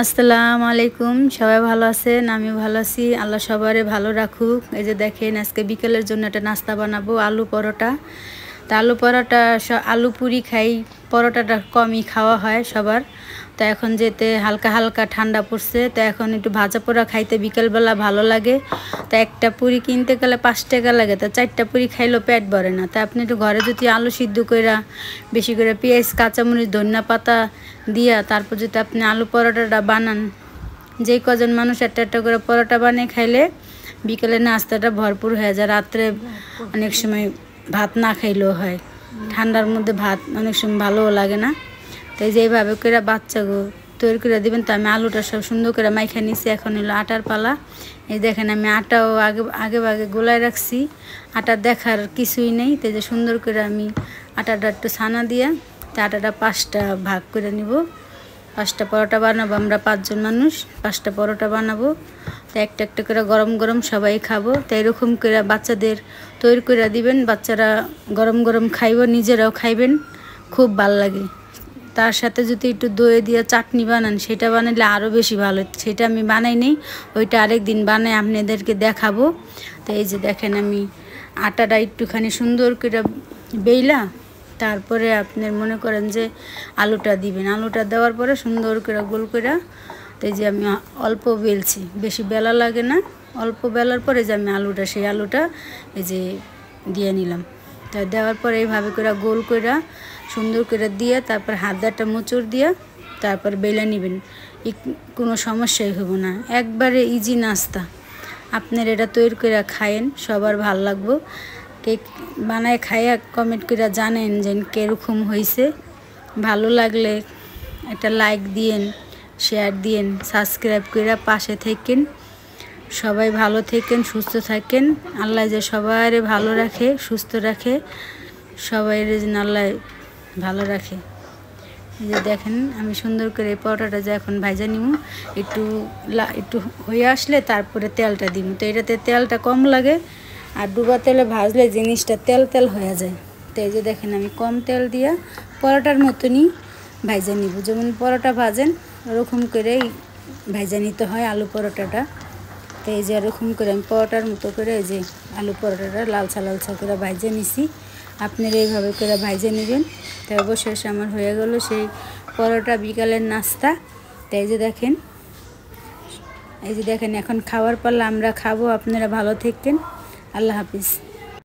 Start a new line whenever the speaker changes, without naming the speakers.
আসসালামু আলাইকুম। সবাই ভালো আছেন? আমি ভালো আছি। আল্লাহ সবারে ভালো রাখুক। এই যে দেখেন, আজকে বিকেলের জন্য একটা নাস্তা বানাবো, আলু পরোটা। তা আলু পরোটা আলু পুরি খাই, পরোটাটা কমই খাওয়া হয় সবার। তো এখন যেতে হালকা হালকা ঠান্ডা পড়ছে, তো এখন একটু ভাজা পোড়া খাইতে বিকেলবেলা ভালো লাগে। তো একটা পুরি কিনতে গেলে 5 টাকা লাগে, তো 4টা পুরি খাইলেও পেট ভরে না। তা আপনি একটু ঘরে যদি আলু সিদ্ধ কইরা বেশি করে পেঁয়াজ, কাঁচামরিচ, ধনিয়া পাতা দিয়া তারপর যদি আপনি আলু পরোটাটা বানান, যেই কজন মানুষ একটা একটা করে পরোটা বানিয়ে খাইলে বিকেলে নাস্তাটা ভরপুর হয়ে যায়। রাত্রে অনেক সময় ভাত না খাইলেও হয়, ঠান্ডার মধ্যে ভাত অনেক সময় ভালোও লাগে না। তাই যেইভাবে করে বাচ্চাগো তৈরি করে দেবেন। তো আমি আলুটা সব সুন্দর করে মাইখা নিছি, এখন হলো আটার পালা। এই দেখেন, আমি আটাও আগে গোলায় রাখছি, আটা দেখার কিছুই নেই। তো যে সুন্দর করে আমি আটাটা একটু ছানা দিয়ে আটাটা 5টা ভাগ করে নিব। 5টা পরোটা বানাবো, আমরা 5 জন মানুষ, 5টা পরোটা বানাবো। তো একটা একটা করে গরম গরম সবাই খাবো। তো এরকম করে বাচ্চাদের তৈরি করে দিবেন, বাচ্চারা গরম গরম খাইব, নিজেরাও খাইবেন, খুব ভাল লাগে। তার সাথে যদি একটু দই দিয়ে চাটনি বানান, সেটা বানালে আরও বেশি ভালো। সেটা আমি বানাই নেই, ওইটা আরেক দিন বানাই আপনাদেরকে দেখাবো। তো এই যে দেখেন, আমি আটাটা একটুখানি সুন্দর করে বেইলা তারপরে আপনার মনে করেন যে আলুটা দিবেন। আলুটা দেওয়ার পরে সুন্দর করে গোল করে, তো এই যে আমি অল্প বেলছি, বেশি বেলা লাগে না। অল্প বেলার পরে যে আমি সেই আলুটা এই যে দিয়ে নিলাম। তা দেওয়ার পরে এইভাবে করে গোল করে সুন্দর করে দিয়ে তারপর হাত একটা মোচড় দিয়ে তারপর বেলে নেবেন। কোনো সমস্যাই হবো না, একবারে ইজি নাস্তা। আপনার এটা তৈরি করে খায়েন, সবার ভাল লাগবো। কেক বানায় খাইয়া কমেন্ট করে জানেন যে কীরকম হয়েছে। ভালো লাগলে একটা লাইক দিয়েন, শেয়ার দিয়েন, সাবস্ক্রাইব করে পাশে থাকেন। সবাই ভালো থাকেন, সুস্থ থাকেন। আল্লাহ যে সবাই ভালো রাখে, সুস্থ রাখে, সবাই যেন আল্লাহ ভালো রাখে। এই যে দেখেন, আমি সুন্দর করে এই পরোটাটা যে এখন ভাজা নিব, একটু হয়ে আসলে তারপরে তেলটা দিব। তো এটাতে তেলটা কম লাগে, আর ডুবা তেলে ভাজলে জিনিসটা তেল তেল হয়ে যায়। তো এই যে দেখেন, আমি কম তেল দিয়ে পরোটার মতনই ভাজা নিব। যেমন পরোটা ভাজেন ওরকম করেই ভাজা নিতে হয় আলু পরোটাটা। তো এই যে এরকম করে আমি পরোটার মতো করে এই যে আলু পরোটাটা লালচা লালচা করে ভাজা নিছি। আপনারা এইভাবে করে ভাজা নেবেন। তো অবশেষে আমার হয়ে গেল সেই পরোটা বিকালের নাস্তা। তো এই যে দেখেন, এখন খাওয়ার পালা, আমরা খাবো। আপনারা ভালো থাকেন। আল্লাহ হাফিজ।